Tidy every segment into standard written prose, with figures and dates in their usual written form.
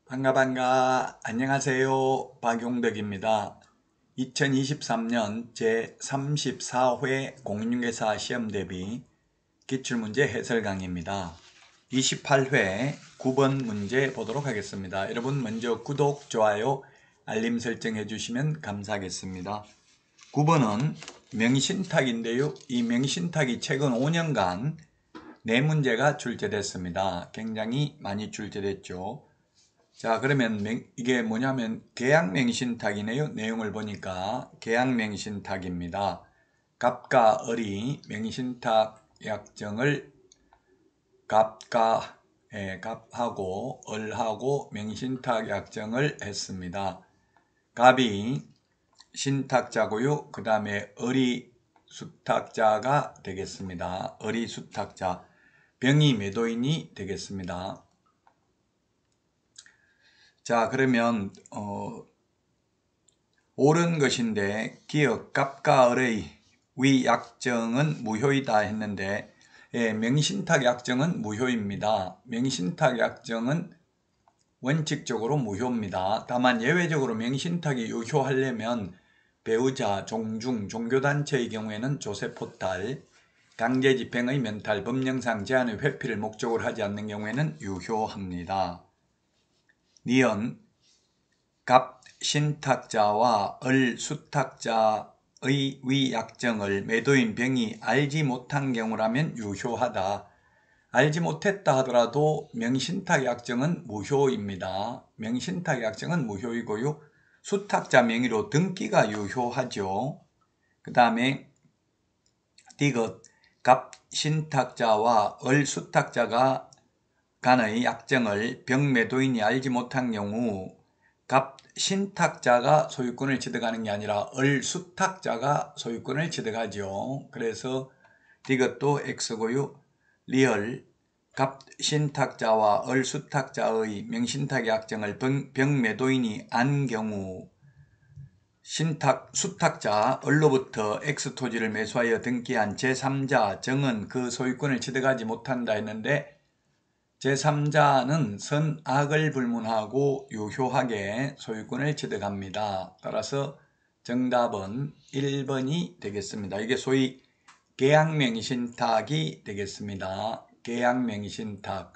반가 안녕하세요. 박용덕입니다. 2023년 제34회 공인중개사 시험대비 기출문제 해설 강의입니다. 28회 9번 문제 보도록 하겠습니다. 여러분 먼저 구독, 좋아요, 알림 설정해 주시면 감사하겠습니다. 9번은 명신탁인데요. 이 명신탁이 최근 5년간 4문제가 출제됐습니다. 굉장히 많이 출제됐죠. 자, 그러면 이게 뭐냐면 계약맹신탁이네요. 내용을 보니까 계약맹신탁입니다. 갑과 을이 명신탁 약정을 갑하고 을하고 명신탁 약정을 했습니다. 갑이 신탁자고요. 그 다음에 을이 수탁자가 되겠습니다. 을이 수탁자, 병이 매도인이 되겠습니다. 자, 그러면 옳은 것인데 기억 갑과 을의 위 약정은 무효이다 했는데 명신탁 약정은 무효입니다. 명신탁 약정은 원칙적으로 무효입니다. 다만 예외적으로 명신탁이 유효하려면 배우자, 종중, 종교단체의 경우에는 조세포탈, 강제집행의 면탈, 법령상 제한의 회피를 목적으로 하지 않는 경우에는 유효합니다. 니은 갑 신탁자와 을 수탁자의 위 약정을 매도인 병이 알지 못한 경우라면 유효하다. 알지 못했다 하더라도 명신탁 약정은 무효입니다. 명신탁 약정은 무효이고요. 수탁자 명의로 등기가 유효하죠. 그 다음에 디귿 갑 신탁자와 을 수탁자가 간의 약정을 병 매도인이 알지 못한 경우 갑 신탁자가 소유권을 취득하는 게 아니라 을 수탁자가 소유권을 취득하죠. 그래서 이것도 X고요. 리얼 갑 신탁자와 을 수탁자의 명신탁 약정을 병 매도인이 안 경우 수탁자 을로부터 X 토지를 매수하여 등기한 제3자 정은 그 소유권을 취득하지 못한다 했는데 제3자는 선악을 불문하고 유효하게 소유권을 취득합니다. 따라서 정답은 1번이 되겠습니다. 이게 소위 계약맹신탁이 되겠습니다. 계약맹신탁.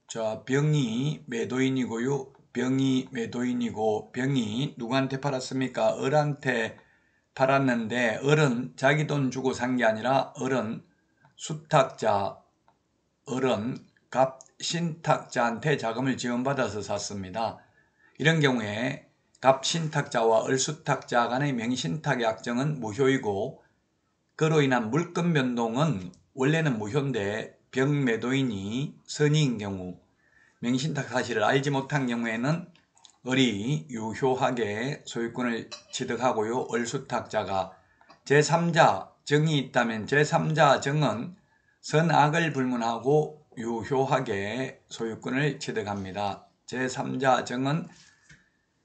자, 병이 매도인이고요. 병이 매도인이고 병이 누구한테 팔았습니까? 을한테 팔았는데 을은 자기 돈 주고 산 게 아니라 을은 수탁자, 을은 갑 신탁자한테 자금을 지원받아서 샀습니다. 이런 경우에 갑 신탁자와 을 수탁자 간의 명신탁 약정은 무효이고 그로 인한 물권 변동은 원래는 무효인데 병 매도인이 선의인 경우 명신탁 사실을 알지 못한 경우에는 을이 유효하게 소유권을 취득하고요. 을 수탁자가 제3자 정이 있다면 제3자 정은 선악을 불문하고 유효하게 소유권을 취득합니다. 제3자 정은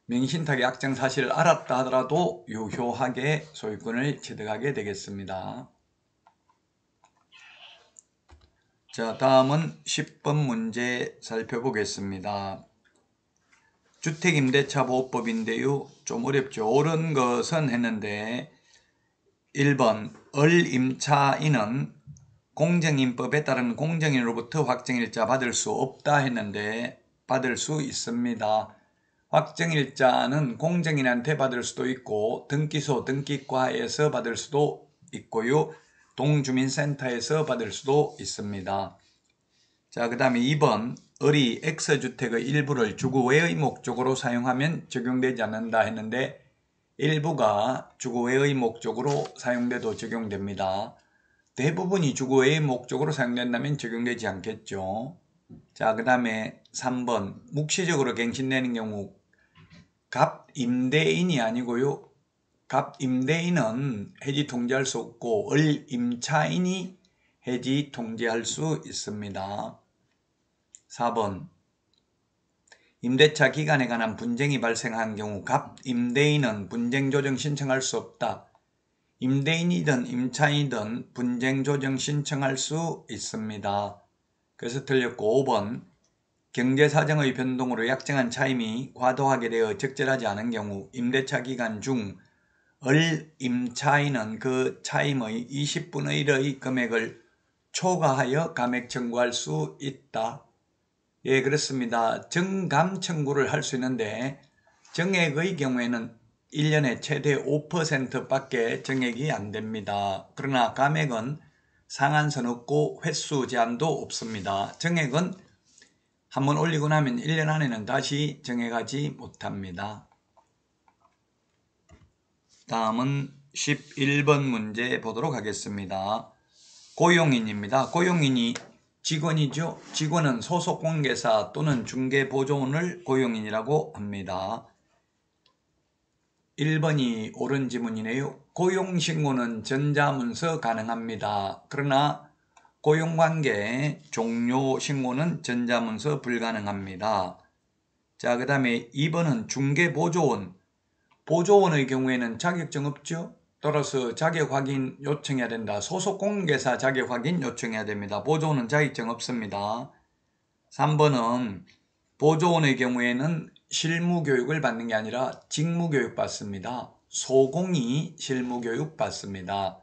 명신탁 약정 사실을 알았다 하더라도 유효하게 소유권을 취득하게 되겠습니다. 자, 다음은 10번 문제 살펴보겠습니다. 주택임대차보호법인데요. 좀 어렵죠. 옳은 것은 했는데 1번 을임차인은 공정인법에 따른 공정인으로부터 확정일자 받을 수 없다 했는데 받을 수 있습니다. 확정일자는 공정인한테 받을 수도 있고 등기소, 등기과에서 받을 수도 있고요. 동주민센터에서 받을 수도 있습니다. 자, 그 다음에 2번 을이 X주택의 일부를 주거 외의 목적으로 사용하면 적용되지 않는다 했는데 일부가 주거 외의 목적으로 사용돼도 적용됩니다. 대부분이 주거 외의 목적으로 사용된다면 적용되지 않겠죠. 자, 그 다음에 3번 묵시적으로 갱신되는 경우 갑 임대인이 아니고요. 갑 임대인은 해지 통지할 수 없고 을 임차인이 해지 통지할 수 있습니다. 4번 임대차 기간에 관한 분쟁이 발생한 경우 갑 임대인은 분쟁조정 신청할 수 없다. 임대인이든 임차인이든 분쟁조정 신청할 수 있습니다. 그래서 틀렸고 5번 경제사정의 변동으로 약정한 차임이 과도하게 되어 적절하지 않은 경우 임대차 기간 중 임차인은 그 차임의 20분의 1의 금액을 초과하여 감액 청구할 수 있다. 예, 그렇습니다. 정감 청구를 할 수 있는데 정액의 경우에는 1년에 최대 5%밖에 정액이 안 됩니다. 그러나 감액은 상한선 없고 횟수 제한도 없습니다. 정액은 한번 올리고 나면 1년 안에는 다시 정액하지 못합니다. 다음은 11번 문제 보도록 하겠습니다. 고용인입니다. 고용인이 직원이죠. 직원은 소속공개사 또는 중개보조원을 고용인이라고 합니다. 1번이 옳은 지문이네요. 고용신고는 전자문서 가능합니다. 그러나 고용관계 종료신고는 전자문서 불가능합니다. 자, 그 다음에 2번은 중개보조원. 보조원의 경우에는 자격증 없죠. 따라서 자격 확인 요청해야 된다. 소속공개사 자격 확인 요청해야 됩니다. 보조원은 자격증 없습니다. 3번은 보조원의 경우에는 실무교육을 받는 게 아니라 직무교육 받습니다. 소공이 실무교육 받습니다.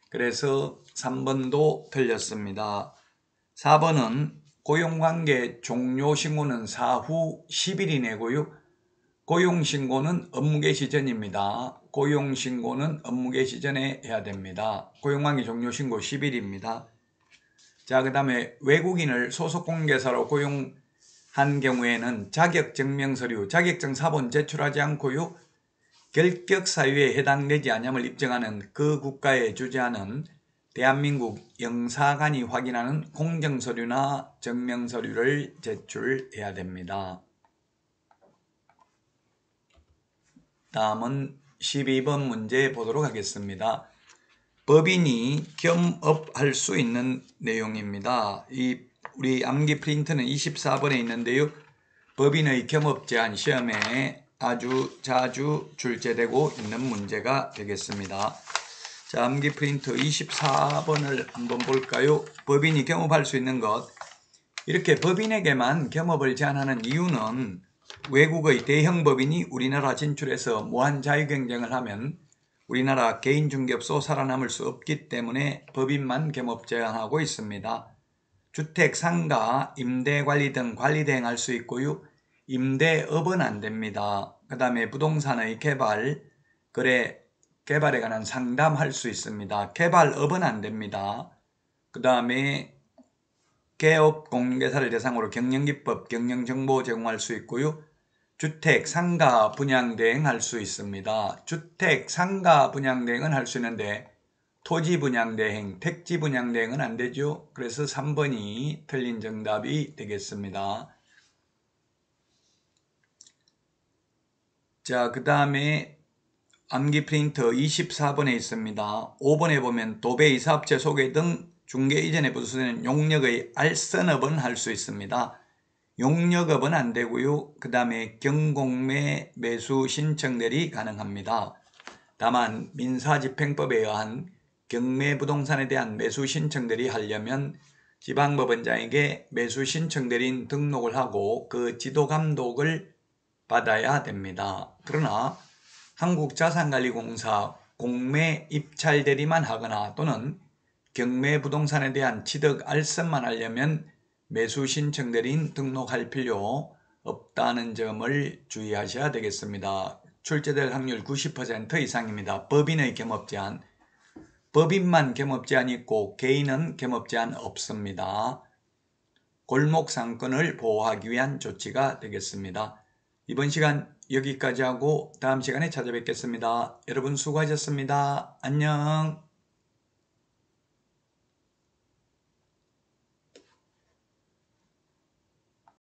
그래서 3번도 틀렸습니다. 4번은 고용관계 종료신고는 사후 10일 이내고요. 고용신고는 업무개시 전입니다. 고용신고는 업무개시 전에 해야 됩니다. 고용관계 종료신고 10일입니다. 자, 그 다음에 외국인을 소속공개사로 고용한 경우에는 자격증명서류, 자격증 사본 제출하지 않고요. 결격사유에 해당되지 않음을 입증하는 그 국가에 주재하는 대한민국 영사관이 확인하는 공정서류나 증명서류를 제출해야 됩니다. 다음은 12번 문제 보도록 하겠습니다. 법인이 겸업할 수 있는 내용입니다. 우리 암기 프린트는 24번에 있는데요. 법인의 겸업 제한 시험에 아주 자주 출제되고 있는 문제가 되겠습니다. 자, 암기 프린트 24번을 한번 볼까요? 법인이 겸업할 수 있는 것. 이렇게 법인에게만 겸업을 제한하는 이유는 외국의 대형 법인이 우리나라 진출해서 무한 자유경쟁을 하면 우리나라 개인중개업소 살아남을 수 없기 때문에 법인만 겸업 제한하고 있습니다. 주택, 상가, 임대관리 등 관리 대행할 수 있고요. 임대업은 안 됩니다. 그 다음에 부동산의 개발, 거래, 개발에 관한 상담할 수 있습니다. 개발업은 안 됩니다. 그 다음에 개업 공개사를 대상으로 경영기법, 경영정보 제공할 수 있고요. 주택, 상가 분양 대행할 수 있습니다. 주택, 상가 분양 대행은 할 수 있는데 토지 분양 대행, 택지 분양 대행은 안 되죠. 그래서 3번이 틀린 정답이 되겠습니다. 자, 그 다음에 암기 프린터 24번에 있습니다. 5번에 보면 도배, 사업체 소개 등 중개 이전에 부수되는 용역의 알선업은 할 수 있습니다. 용역업은 안 되고요. 그 다음에 경공매 매수 신청 대리 가능합니다. 다만 민사집행법에 의한 경매부동산에 대한 매수 신청 대리 하려면 지방법원장에게 매수 신청 대리인 등록을 하고 그 지도감독을 받아야 됩니다. 그러나 한국자산관리공사 공매 입찰 대리만 하거나 또는 경매부동산에 대한 취득 알선만 하려면 매수 신청 대리인 등록할 필요 없다는 점을 주의하셔야 되겠습니다. 출제될 확률 90% 이상입니다. 법인의 겸업 제한, 법인만 겸업 제한이 있고 개인은 겸업 제한 없습니다. 골목 상권을 보호하기 위한 조치가 되겠습니다. 이번 시간 여기까지 하고 다음 시간에 찾아뵙겠습니다. 여러분 수고하셨습니다. 안녕.